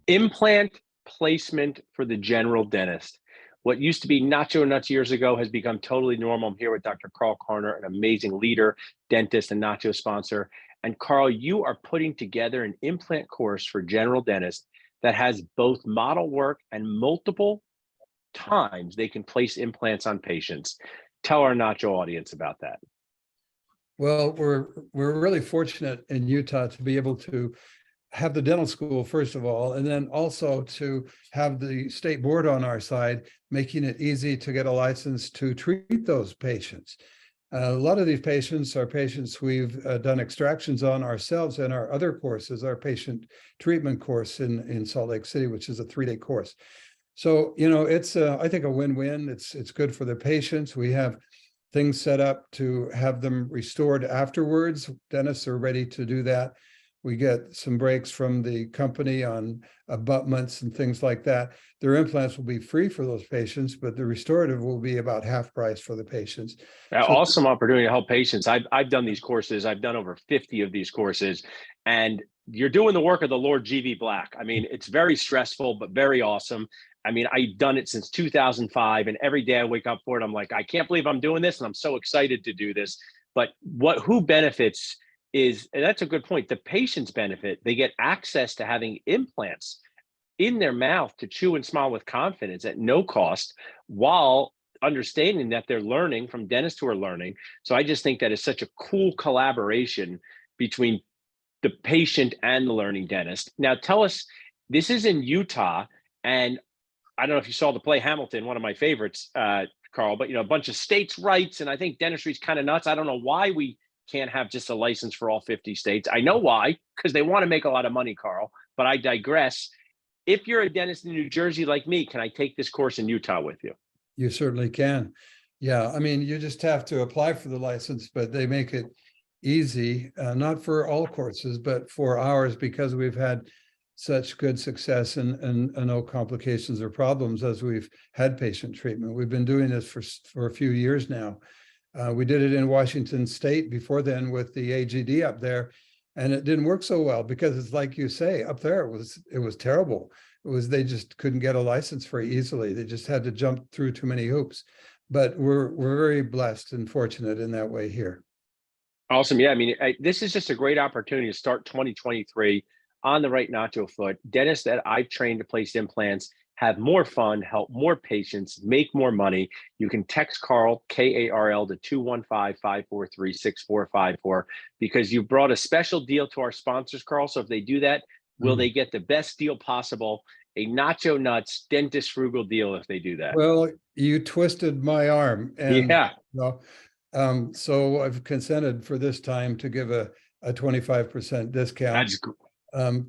Implant placement for the general dentist. What used to be nacho nuts years ago has become totally normal. I'm here with Dr. Karl Koerner, an amazing leader, dentist, and nacho sponsor. And Karl, you are putting together an implant course for general dentists that has both model work and multiple times they can place implants on patients. Tell our nacho audience about that. Well, we're really fortunate in Utah to be able to have the dental school, first of all, and then also to have the state board on our side, making it easy to get a license to treat those patients. A lot of these patients are patients we've done extractions on ourselves in our other courses, our patient treatment course in Salt Lake City, which is a 3-day course. So, it's, I think, a win-win. It's good for the patients. We have things set up to have them restored afterwards. Dentists are ready to do that. We get some breaks from the company on abutments and things like that. Their implants will be free for those patients, but the restorative will be about half price for the patients. Awesome opportunity to help patients. I've done these courses. I've done over 50 of these courses, and you're doing the work of the Lord GV Black. I mean, it's very stressful, but very awesome. I mean, I've done it since 2005, and every day I wake up for it. I'm like, I can't believe I'm doing this, and I'm so excited to do this. But who benefits is, and that's a good point, the patients benefit. They get access to having implants in their mouth to chew and smile with confidence at no cost, while understanding that they're learning from dentists who are learning. So I just think that is such a cool collaboration between the patient and the learning dentist. Now tell us, this is in Utah, and I don't know if you saw the play Hamilton, one of my favorites, Karl, but a bunch of states' rights, and I think dentistry is kind of nuts. I don't know why we can't have just a license for all 50 states. I know why, because they want to make a lot of money, Karl, but I digress. If you're a dentist in New Jersey like me, can I take this course in Utah with you? You certainly can. Yeah, I mean, you just have to apply for the license, but they make it easy, not for all courses, but for ours, because we've had such good success and no complications or problems as we've had patient treatment. We've been doing this for a few years now. We did it in Washington State before then with the AGD up there, and it didn't work so well because it's like you say, up there it was terrible. They just couldn't get a license very easily. They just had to jump through too many hoops. But we're very blessed and fortunate in that way here. Awesome. Yeah, I mean, this is just a great opportunity to start 2023 on the right nacho foot. Dentists that I've trained to place implants have more fun, help more patients, make more money. You can text Karl, K-A-R-L, to 215-543-6454, because you brought a special deal to our sponsors, Karl. So if they do that, will they get the best deal possible? A Nacho Nuts dentist frugal deal if they do that. Well, you twisted my arm. And yeah. So I've consented for this time to give a 25% discount. That's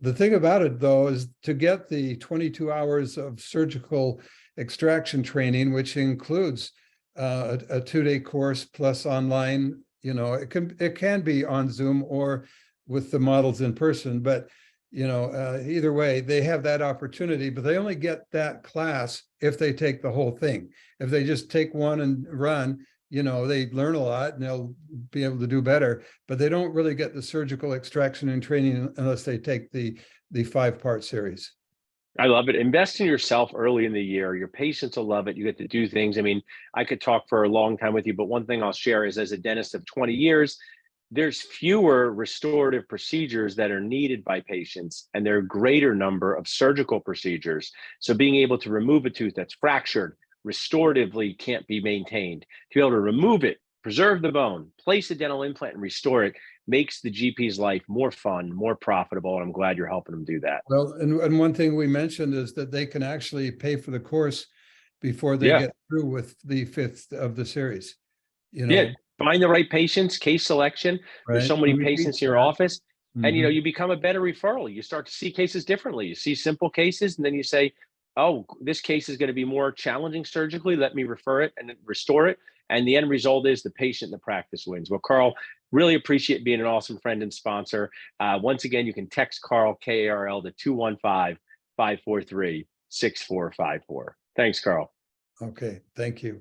the thing about it, though, is to get the 22 hours of surgical extraction training, which includes a 2-day course plus online. It can be on Zoom or with the models in person, but either way, they have that opportunity, but they only get that class if they take the whole thing. If they just take one and run, they learn a lot and they'll be able to do better, but they don't really get the surgical extraction and training unless they take the 5-part series. I love it. Invest in yourself early in the year. Your patients will love it. You get to do things. I mean, I could talk for a long time with you, but one thing I'll share is, as a dentist of 20 years, there's fewer restorative procedures that are needed by patients, and there are a greater number of surgical procedures. So being able to remove a tooth that's fractured, restoratively can't be maintained, to be able to remove it, preserve the bone, place a dental implant, and restore it, makes the GP's life more fun, more profitable, and I'm glad you're helping them do that. Well, and one thing we mentioned is that they can actually pay for the course before they get through with the 5th of the series. Yeah, find the right patients, case selection. Right. There's so many patients in your office, and you become a better referral. You start to see cases differently. You see simple cases, and then you say, oh, this case is going to be more challenging surgically. Let me refer it and restore it. And the end result is the patient and the practice wins. Well, Karl, really appreciate being an awesome friend and sponsor. Once again, you can text Karl, K-A-R-L, to 215-543-6454. Thanks, Karl. Okay, thank you.